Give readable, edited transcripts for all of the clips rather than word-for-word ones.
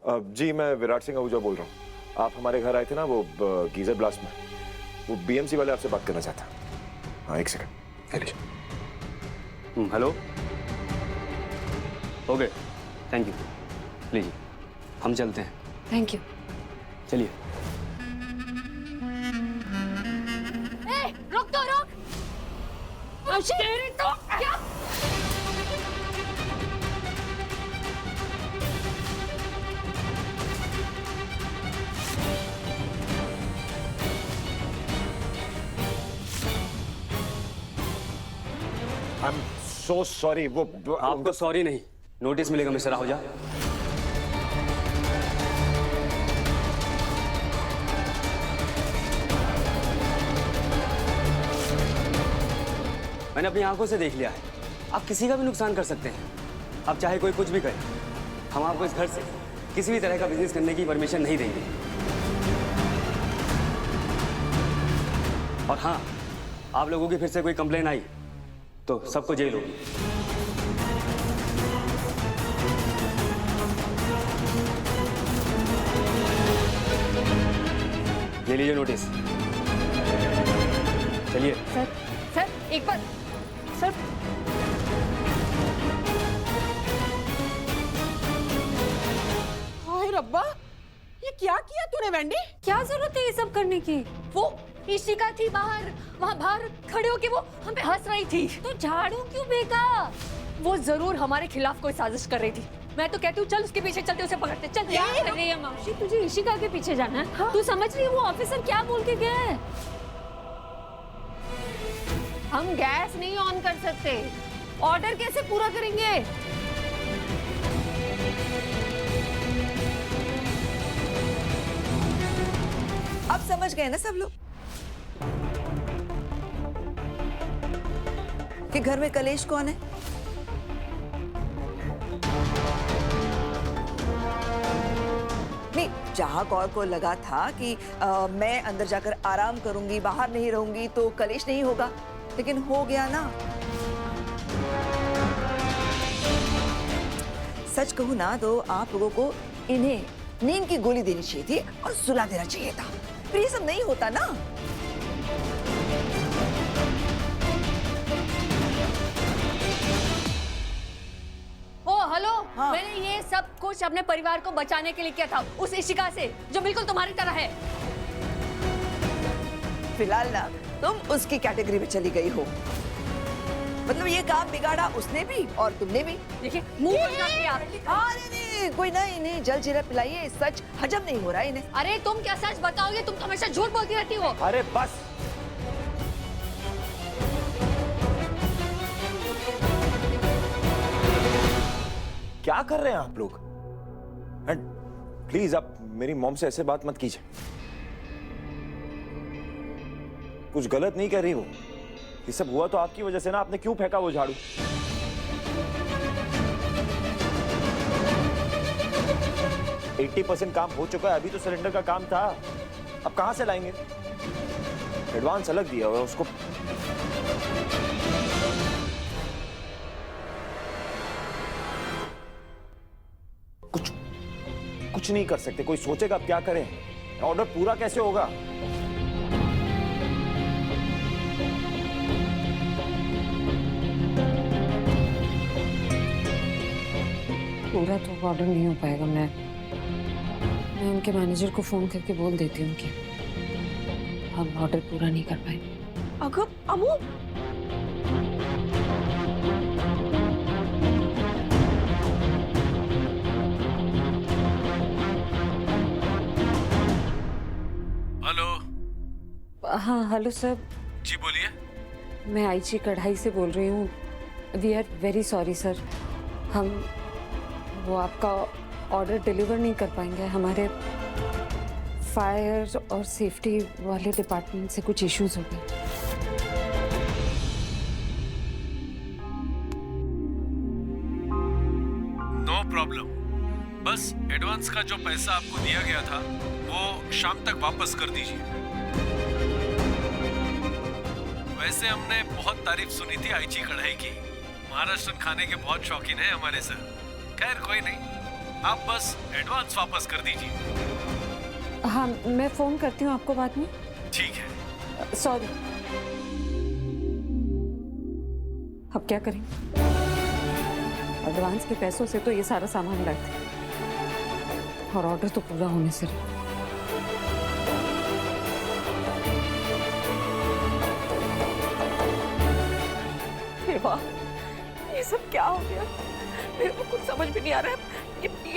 जी मैं विराट सिंह आहूजा बोल रहा हूँ। आप हमारे घर आए थे ना वो गीजर ब्लास्ट में, वो बीएमसी वाले आपसे बात करना चाहता है। हाँ एक सेकंड लीजिए। Hello, okay thank you. लीजिए हम चलते हैं। Thank you. चलिए। रुक तो रुक। तेरी तो क्या? I am so sorry. वो आपको सॉरी नहीं, नोटिस मिलेगा मिस्टर आहूजा। मैंने अपनी आंखों से देख लिया है, आप किसी का भी नुकसान कर सकते हैं। आप चाहे कोई कुछ भी करे, हम आपको इस घर से किसी भी तरह का बिजनेस करने की परमिशन नहीं देंगे। और हाँ, आप लोगों की फिर से कोई कंप्लेन आई तो सबको जेल होगी। ले लीजिए नोटिस। चलिए। सर एक बार सर। हाय रब्बा, ये क्या किया तूने वेंडी? क्या जरूरत है ये सब करने की? वो इशिका थी बाहर, वहाँ बाहर खड़े होके वो हम पे हंस रही थी। तो झाड़ू क्यों फेंका? वो जरूर हमारे खिलाफ कोई साजिश कर रही थी। मैं तो कहती हूँ चल उसके पीछे चलते, उसे पकड़ते। चल। क्या कर रही है मावशी? तुझे इशिका के पीछे जाना है? हाँ? तू समझ रही है वो ऑफिसर क्या बोल के गया है? हम गैस नहीं ऑन कर सकते। ऑर्डर कैसे पूरा करेंगे? अब समझ गए ना सब लोग कि घर में कलेश कौन है? नहीं, जहां कौर को लगा था कि मैं अंदर जाकर आराम करूंगी, बाहर नहीं रहूंगी तो कलेश नहीं होगा, लेकिन हो गया ना। सच कहूं ना तो आप लोगों को इन्हें नींद की गोली देनी चाहिए थी और सुला देना चाहिए था, फिर ये सब नहीं होता ना। हेलो। हाँ। मैंने ये सब कुछ अपने परिवार को बचाने के लिए किया था, उस इशिका से जो बिल्कुल तुम्हारी तरह है। फिलहाल ना तुम उसकी कैटेगरी में चली गई हो। मतलब ये काम बिगाड़ा उसने भी और तुमने भी। देखिए मुंह बंद रखिए आप। नहीं, कोई ना, इन्हें जल जीरा पिलाइए, सच हजम नहीं हो रहा है इन्हें। अरे तुम क्या सच बताओगे? तुम तो हमेशा झूठ बोलती रहती हो। अरे बस। क्या कर रहे हैं आप लोग? एंड प्लीज आप मेरी मॉम से ऐसे बात मत कीजिए। कुछ गलत नहीं कर रही हो। ये सब हुआ तो आपकी वजह से ना। आपने क्यों फेंका वो झाड़ू? %80% काम हो चुका है, अभी तो सिलेंडर का काम था। अब कहां से लाएंगे? एडवांस अलग दिया हुआ उसको। कुछ नहीं कर सकते। कोई सोचेगा अब क्या करें? ऑर्डर पूरा कैसे होगा? पूरा तो ऑर्डर नहीं हो पाएगा। मैं उनके मैनेजर को फोन करके बोल देती हूँ कि हम ऑर्डर पूरा नहीं कर पाएंगे। अगर अमू, हेलो। हाँ हेलो सर। जी बोलिए। मैं आईची कढ़ाई से बोल रही हूँ। We are very sorry sir, हम वो आपका ऑर्डर डिलीवर नहीं कर पाएंगे। हमारे फायर और सेफ्टी वाले डिपार्टमेंट से कुछ इश्यूज हो गए। No problem. बस एडवांस का जो पैसा आपको दिया गया था वो शाम तक वापस कर दीजिए। वैसे हमने बहुत तारीफ सुनी थी आईची कढ़ाई की। महाराष्ट्रन खाने के बहुत शौकीन है हमारे सर। खैर कोई नहीं, आप बस एडवांस वापस कर दीजिए। हाँ, मैं फोन करती हूँ आपको बाद में। ठीक है। सॉरी। अब क्या करें? एडवांस के पैसों से तो ये सारा सामान लाए थे और ऑर्डर तो पूरा होने से रहा। हे वाह, ये सब क्या हो गया? मेरे को कुछ समझ भी नहीं आ रहा है।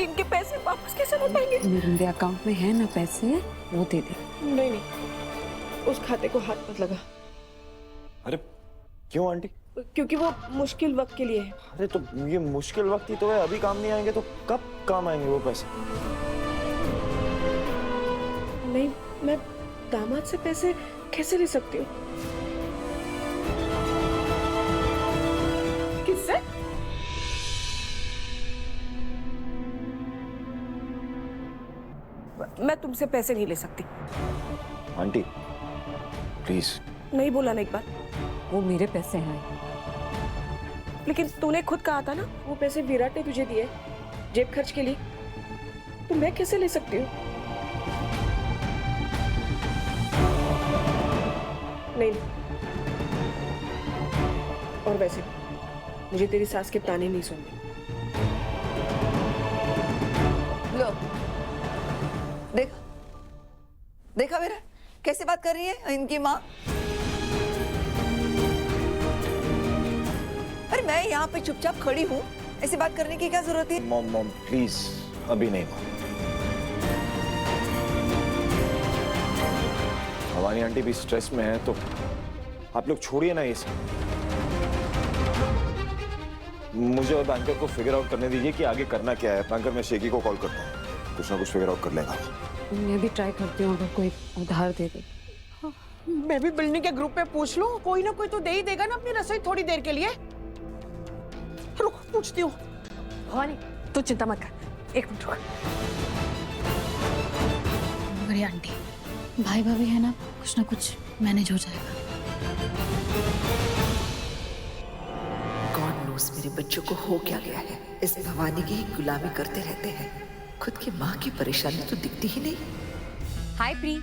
इनके पैसे वापस कैसे लौट पाएंगे? मेरे अकाउंट में है ना पैसे, वो दे दे। नहीं, उस खाते को हाथ मत लगा, अरे क्यों आंटी? क्योंकि वो मुश्किल वक्त के लिए है। अरे तो ये मुश्किल वक्त ही तो है, अभी काम नहीं आएंगे तो कब काम आएंगे वो पैसे? नहीं, मैं दामाद से पैसे कैसे ले सकती हूँ? किससे? मैं तुमसे पैसे नहीं ले सकती। Aunty please. नहीं बोला ना एक बार? वो मेरे पैसे हैं। लेकिन तूने खुद कहा था ना, वो पैसे विराट ने तुझे दिए जेब खर्च के लिए, तो मैं कैसे ले सकती हूँ? नहीं, और वैसे मुझे तेरी सास के ताने नहीं सुनने। लो, देखा मेरा कैसे बात कर रही है इनकी माँ? अरे मैं यहाँ पे चुपचाप खड़ी हूँ, ऐसी बात करने की क्या जरूरत है? मॉम प्लीज, अभी नहीं। भवानी आंटी भी स्ट्रेस में है, तो आप लोग छोड़िए ना ये सब। मुझे और बैंकर को फिगर आउट करने दीजिए कि आगे करना क्या है। बैंकर, मैं शेखी को कॉल करता हूँ, कुछ ना कुछ फिगर आउट कर लेगा। मैं भी ट्राई करती हूँ, अगर कोई उधार दे दे। मैं भी बिल्डिंग के ग्रुप पे पूछ लूं, कोई ना कोई तो दे ही देगा ना अपनी रसोई थोड़ी देर के लिए। रुक, पूछती हूँ। भवानी, तू चिंता मत कर, एक मिनट रुक। बड़ी आंटी, भाई भाभी है ना, कुछ ना कुछ मैनेज हो जाएगा। गॉड नोस मेरे बच्चों को हो क्या गया है। इस भवानी की ही गुलामी करते रहते हैं, खुद की माँ की परेशानी तो दिखती ही नहीं। हाय प्री,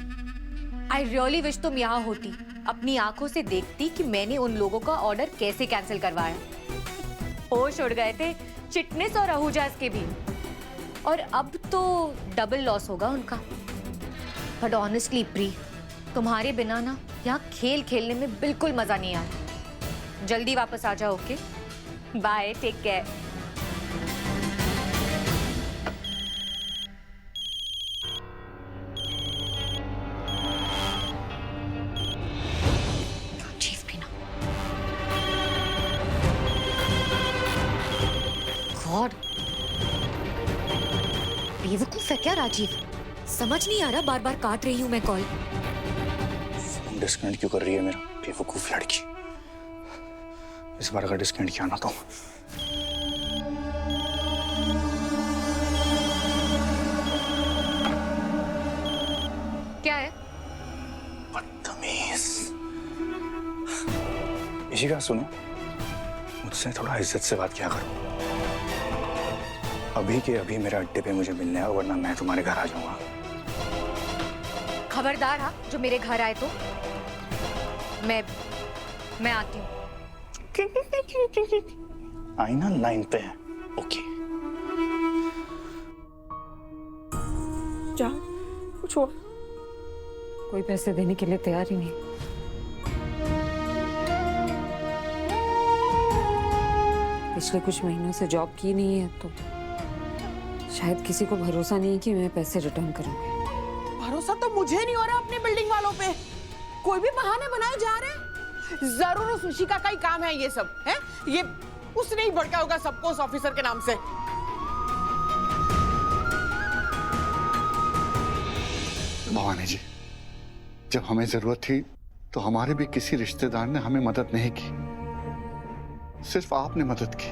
आई रियली विश तुम यहाँ होती, अपनी आंखों से देखती कि मैंने उन लोगों का ऑर्डर कैसे कैंसिल करवाया। होश उड़ गए थे चिटनेस और आहूजास के भी, और अब तो डबल लॉस होगा उनका। बट ऑनेस्टली प्री, तुम्हारे बिना ना यहाँ खेल खेलने में बिल्कुल मजा नहीं आया। जल्दी वापस आ जाओ, okay? Bye, take care. Rajiv भी ना। गॉड, बेवकूफ है क्या राजीव? समझ नहीं आ रहा, बार बार काट रही हूँ मैं कॉल। डिस्कनेक्ट क्यों कर रही है मेरा बेवकूफ लड़की? इस बार अगर डिस्कनेक्ट किया ना तो क्या है? बदतमीज। इशिका सुनो, मुझसे थोड़ा इज्जत से बात किया करो। अभी के अभी मेरा अड्डे पे मुझे मिलने आओ, वरना मैं तुम्हारे घर आ जाऊंगा। खबरदार हाँ, जो मेरे घर आए तो मैं आती हूँ। आई ना लाइन पे है, ओके? जा, कुछ और। कोई पैसे देने के लिए तैयार ही नहीं। पिछले कुछ महीनों से जॉब की नहीं है, तो शायद किसी को भरोसा नहीं है कि मैं पैसे रिटर्न करूंगी। भरोसा तो मुझे नहीं हो रहा अपनी बिल्डिंग वालों पे। कोई भी बहाने बनाए जा रहे हैं। जरूर उस ऋषिका का ही काम है ये सब, है? ये उसने ही भड़का होगा सबको उस ऑफिसर के नाम से। भवानी जी, जब हमें जरूरत थी तो हमारे भी किसी रिश्तेदार ने हमें मदद नहीं की, सिर्फ आपने मदद की।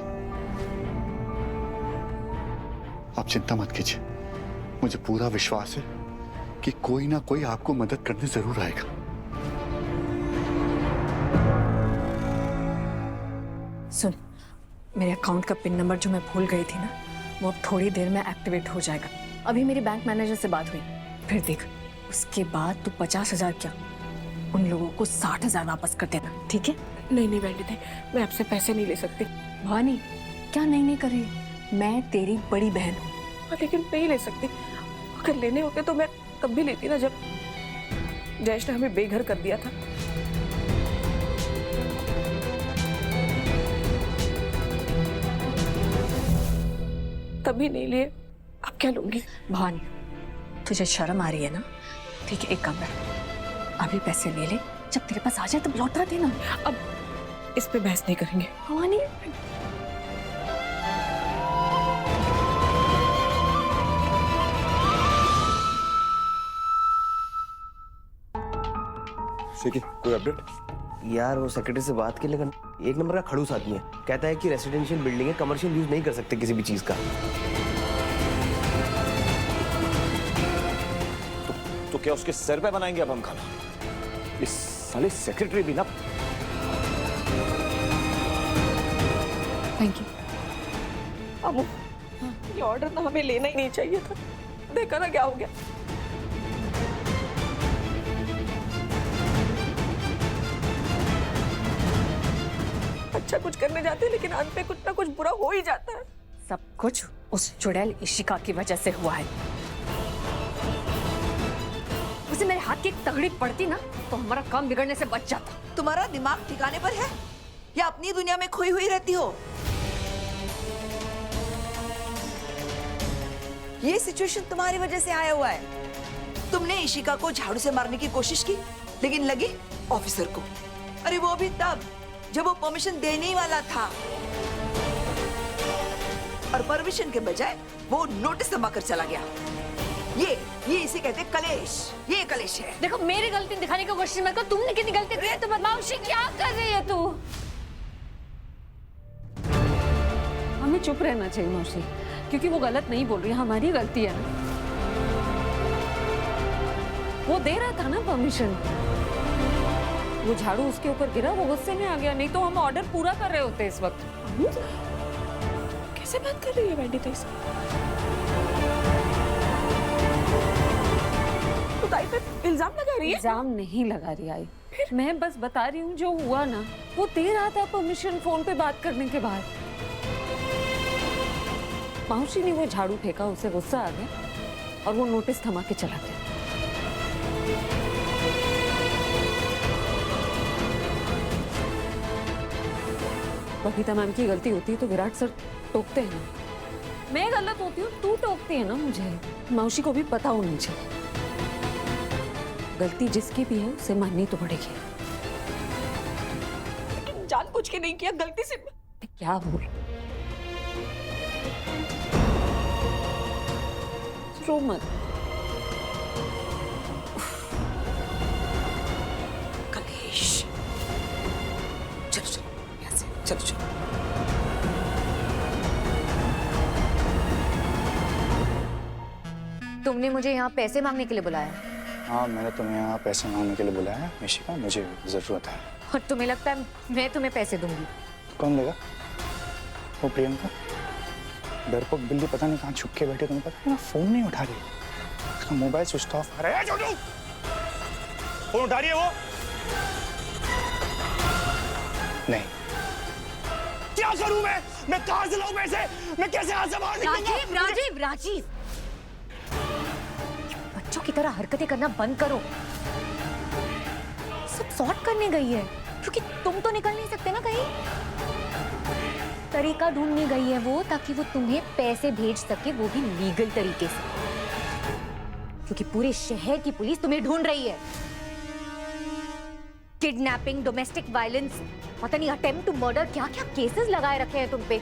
आप चिंता मत कीजिए, मुझे पूरा विश्वास है कि कोई ना कोई आपको मदद करने जरूर आएगा। सुन, मेरे अकाउंट का पिन नंबर जो मैं भूल गई थी ना, वो अब थोड़ी देर में एक्टिवेट हो जाएगा। अभी मेरी बैंक मैनेजर से बात हुई, फिर देख उसके बाद तू 50,000 क्या उन लोगों को 60,000 वापस कर देना, ठीक है? नहीं नहीं वैंडी दी, मैं आपसे पैसे नहीं ले सकती। भवानी क्या नहीं कर रही? मैं तेरी बड़ी बहन हूँ। हाँ, लेकिन नहीं ले सकती। अगर लेने होते तो मैं तब भी लेती ना, जब जयेश ने हमें बेघर कर दिया था। तभी नहीं लिए, अब क्या लूंगी? भवानी तुझे शर्म आ रही है ना? ठीक है, एक काम कर, अभी पैसे ले ले, जब तेरे पास आ जाए तब लौटा देना। अब इस पे बहस नहीं करेंगे। भवानी ठीक है, कोई अपडेट? यार वो सेक्रेटरी से बात की, लेकिन एक नंबर का खड़ूस आदमी है। कहता है कि रेसिडेंशियल बिल्डिंग है, कमर्शियल यूज नहीं कर सकते किसी भी चीज का। तो क्या उसके सर पे बनाएंगे अब हम खाना? इस साले सेक्रेटरी भी ना। Thank you. अमू, ये ऑर्डर ना हमें लेना ही नहीं चाहिए था। देखा ना क्या हो गया। अच्छा कुछ करने जाते हैं, लेकिन अंत पे कुछ ना कुछ बुरा हो ही जाता है। सब कुछ उस चुड़ैल इशिका की वजह से हुआ है। उसे मेरे हाथ की एक तगड़ी पड़ती ना तो हमारा काम बिगड़ने से बच जाता। तुम्हारा दिमाग ठिकाने पर है या अपनी दुनिया में खोई हुई रहती हो? ये सिचुएशन तुम्हारी वजह से आया हुआ है। तुमने इशिका को झाड़ू से मारने की कोशिश की, लेकिन लगी ऑफिसर को। अरे वो भी तब जब वो परमिशन देने ही वाला था, और परमिशन के बजाय वो नोटिस जमा कर चला गया। ये इसे कहते हैं कलेश। ये कलेश है। देखो मेरी गलती दिखाने की कोशिश मत कर। तुमने कितनी गलती की है तो मौसी क्या कर रही है तू? हमें चुप रहना चाहिए मौसी, क्योंकि वो गलत नहीं बोल रही है, हमारी गलती है ना। वो दे रहा था ना परमिशन, वो झाड़ू उसके ऊपर गिरा, वो गुस्से में आ गया, नहीं तो हम ऑर्डर पूरा कर रहे होते इस वक्त। कैसे बात कर रही है वैंडी दी? तो ताई पे इल्जाम लगा रही है? इल्जाम नहीं लगा रही आई, मैं बस बता रही हूँ जो हुआ ना। वो दे रहा था परमिशन फोन पे बात करने के बाद। मौसी ने वो झाड़ू फेंका, उसे गुस्सा आ गया और वो नोटिस थमा के चला गया। बबीता मैम की गलती होती है तो विराट सर टोकते हैं। मैं गलत होती हूँ, तू टोकती है ना मुझे। मौसी को भी पता होना चाहिए, गलती जिसकी भी है उसे माननी तो पड़ेगी। लेकिन जानबूझ के नहीं किया, गलती से। क्या बोल? रो मत। कलेश। चलो चलो यहाँ से, चलो चलो। तुमने मुझे यहाँ पैसे मांगने के लिए बुलाया? हाँ, मैंने तुम्हें यहाँ पैसे मांगने के लिए बुलाया है इशिका, मुझे जरूरत है। और तुम्हें लगता है मैं तुम्हें पैसे दूंगी? तो कौन लेगा? वो प्रियंका डरपोक बिल्ली पता नहीं कहाँ छुप के बैठे, तुम्हें पता है ना? फोन नहीं उठा रही, उसका मोबाइल स्विच ऑफ आ रहा है। छोटू, फोन उठा रही है वो? नहीं। क्या करूं मैं कहां से लाऊं पैसे? मैं कैसे हाथ से बाहर निकलूंगा? राजीव राजीव राजीव, बच्चों की तरह हरकतें करना बंद करो। सब सॉर्ट करने गई है, क्योंकि तुम तो निकल नहीं सकते ना कहीं। तरीका ढूंढने गई है वो, ताकि वो तुम्हें पैसे भेज सके, वो भी लीगल तरीके से, क्योंकि पूरे शहर की पुलिस तुम्हें ढूंढ रही है। किडनैपिंग, डोमेस्टिक वायलेंस, पता नहीं अटेम्प्ट टू मर्डर, क्या क्या केसेस लगाए रखे हैं तुम पे।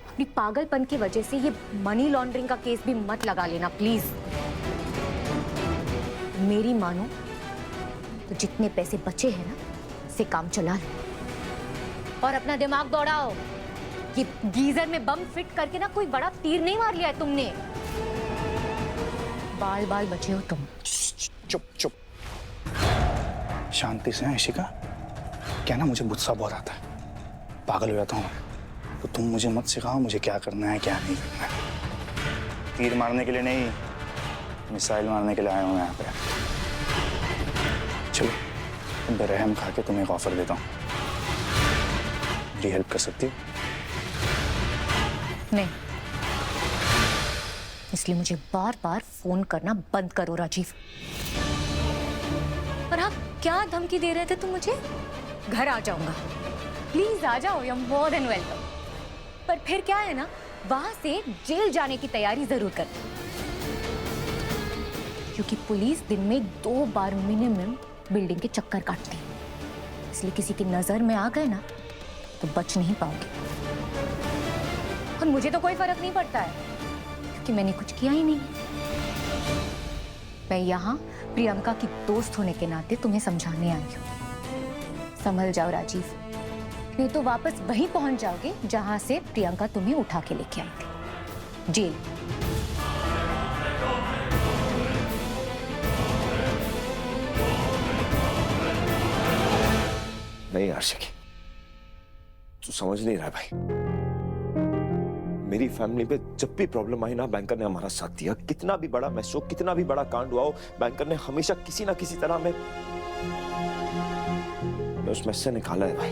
अपनी पागलपन की वजह से ये मनी लॉन्ड्रिंग का केस भी मत लगा लेना प्लीज। मेरी मानो तो जितने पैसे बचे हैं ना, से काम चला लो और अपना दिमाग दौड़ाओ। ये गीजर में बम फिट करके ना कोई बड़ा तीर नहीं मार लिया है तुमने। बाल बाल बचे हो तुम। चुप चुप, शांति से। इशिका, क्या ना, मुझे गुस्सा बहुत आता है, पागल हो जाता हूँ। तो तुम मुझे मत सिखाओ मुझे क्या करना है क्या नहीं करना है। तीर मारने के लिए नहीं, मिसाइल मारने के लिए आया हूँ यहाँ पे। चलो तुम बेरहम खा के तुम्हें एक ऑफर देता हूँ, मेरी हेल्प कर सकती हो? नहीं, इसलिए मुझे बार बार फोन करना बंद करो राजीव। और आप क्या धमकी दे रहे थे तुम मुझे? घर आ जाऊंगा, प्लीज आ जाओ, you are more than welcome. पर फिर क्या है ना, वहां से जेल जाने की तैयारी जरूर कर, क्योंकि पुलिस दिन में 2 बार मिनिमम बिल्डिंग के चक्कर काटती है, इसलिए किसी की नजर में आ गए ना तो बच नहीं पाओगे। और मुझे तो कोई फर्क नहीं पड़ता है, क्योंकि मैंने कुछ किया ही नहीं। मैं यहाँ प्रियंका की दोस्त होने के नाते तुम्हें समझाने आई हूँ। संभल जाओ राजीव, नहीं तो वापस वहीं पहुंच जाओगे जहां से प्रियंका तुम्हें उठा के लेके आई थी, जेल। नहीं आशिकी, तू समझ नहीं रहा भाई। मेरी फैमिली पे जब भी प्रॉब्लम आई ना, बैंकर ने हमारा साथ दिया। कितना भी बड़ा मैस हो, कितना भी बड़ा कांड हुआ हो, बैंकर ने हमेशा किसी ना किसी तरह में उस मैस से निकाला है भाई।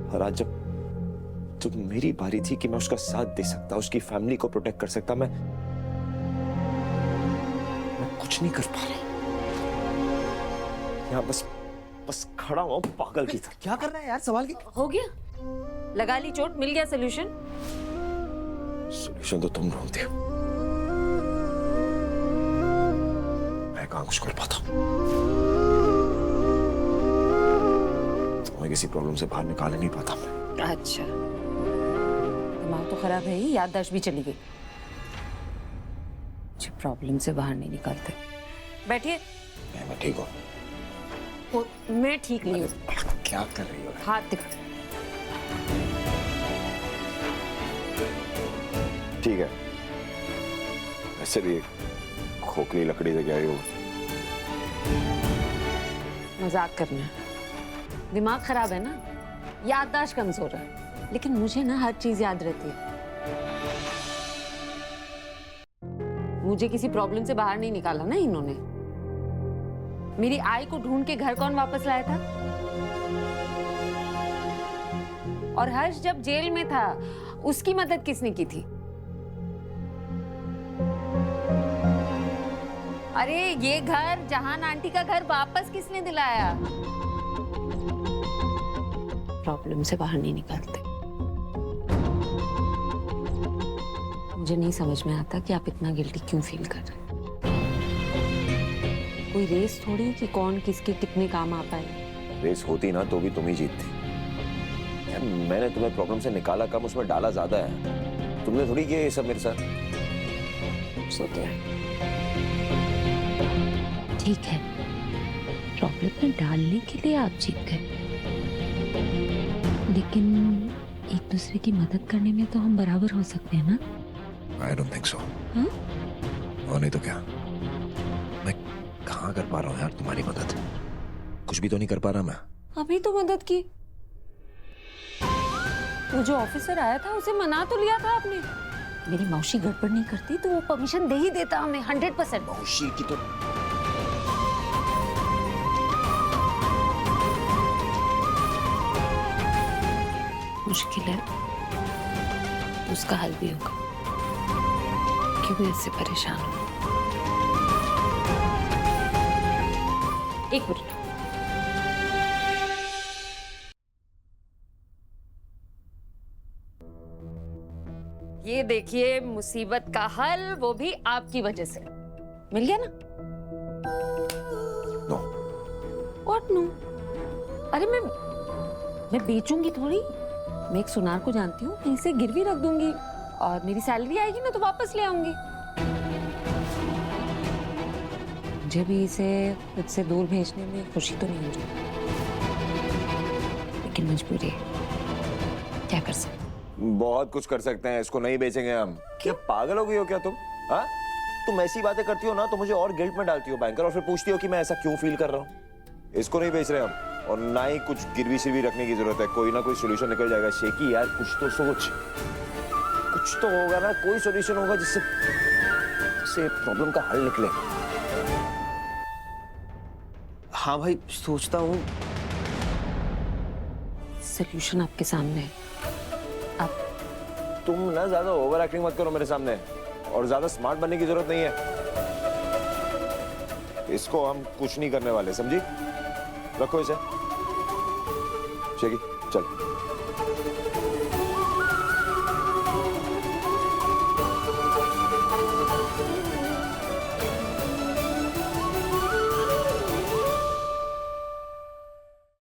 और आज जब मेरी बारी थी कि मैं उसका साथ दे सकता, उसकी फैमिली को प्रोटेक्ट कर सकता, मैं कुछ नहीं कर पा रहा। यहाँ बस खड़ा हुआ पागल की तरह। क्या कर रहा है यार, सवाल की हो गया, लगा ली चोट, मिल गया सोल्यूशन। सोल्यूशन तो तुम ढूंढते हो, मैं कहां कुछ कर पाता। मैं किसी प्रॉब्लम से बाहर निकाल नहीं पाता मैं। अच्छा, दिमाग तो खराब है ही, याददाश्त भी चली गई। मुझे प्रॉब्लम से बाहर नहीं निकालते। बैठिए। मैं ठीक हूँ। मैं ठीक नहीं हूँ। क्या कर रही हो? हाथ दिखा। ठीक है, वैसे भी एक खोखली लकड़ी से क्या ही होगा। मजाक करना है, दिमाग खराब है ना, याददाश्त कमजोर है, लेकिन मुझे ना हर चीज याद रहती है। मुझे किसी प्रॉब्लम से बाहर नहीं निकाला ना इन्होंने। मेरी आई को ढूंढ के घर कौन वापस लाया था? और हर्ष जब जेल में था उसकी मदद किसने की थी? अरे ये घर, जहान आंटी का घर वापस किसने दिलाया? प्रॉब्लम से बाहर नहीं निकालते। मुझे नहीं समझ में आता कि आप इतना गिल्टी क्यों फील कर रहे हैं। कोई रेस थोड़ी कि कौन किसके कितने काम आ पाए। रेस होती ना तो भी तुम ही जीतती। यार मैंने तुम्हें प्रॉब्लम से निकाला कम, उसमें डाला ज्यादा है। तुमने थोड़ी किया ये सब मेरे साथ। सोते हैं। ठीक है, प्रॉब्लम में डालने के लिए आप जीत गए, लेकिन एक दूसरे की मदद करने में तो हम बराबर हो सकते हैं ना? I don't think so. हाँ? और नहीं तो क्या, मैं कहाँ कर पा रहा हूँ यार तुम्हारी मदद? कुछ भी तो नहीं कर पा रहा मैं। अभी तो मदद की। वो जो ऑफिसर आया था उसे मना तो लिया था आपने। मेरी मौसी गड़बड़ नहीं करती तो वो परमिशन दे ही देता हमें 100%। मौसी की तो मुश्किल है, उसका हल भी होगा। क्यों मैं इससे परेशान हूँ? एक मिनट। ये देखिए मुसीबत का हल, वो भी आपकी वजह से। मिल गया ना? नो। What no? अरे मैं बेचूंगी थोड़ी। मैं एक सुनार को जानती हूँ, मैं इसे गिरवी रख दूंगी और मेरी सैलरी आएगी ना तो वापस ले आऊंगी। मुझे भी इसे खुद से दूर भेजने में खुशी तो नहीं हो रही, लेकिन मजबूरी है, क्या कर सकते? बहुत कुछ कर सकते हैं, इसको नहीं बेचेंगे हम। क्या पागल हो गई हो क्या तुम? हाँ, तुम ऐसी बातें करती हो ना तो मुझे और गिल्ट में डालती हो बैंकर, और फिर पूछती हो कि मैं ऐसा क्यों फील कर रहा हूँ। इसको नहीं बेच रहे हम। और ना ही कुछ गिरवी सिरवी रखने की जरूरत है। कोई ना कोई सोल्यूशन निकल जाएगा। शेकी यार, कुछ तो सोच, कुछ तो होगा ना, कोई सोल्यूशन होगा जिससे प्रॉब्लम का हल निकले। हाँ भाई, सोचता हूँ। सोल्यूशन आपके सामने है। आप तुम ना ज्यादा ओवर एक्टिंग मत करो मेरे सामने, और ज्यादा स्मार्ट बनने की जरूरत नहीं है। इसको हम कुछ नहीं करने वाले, समझी? रखो इसे। शेकी, चल।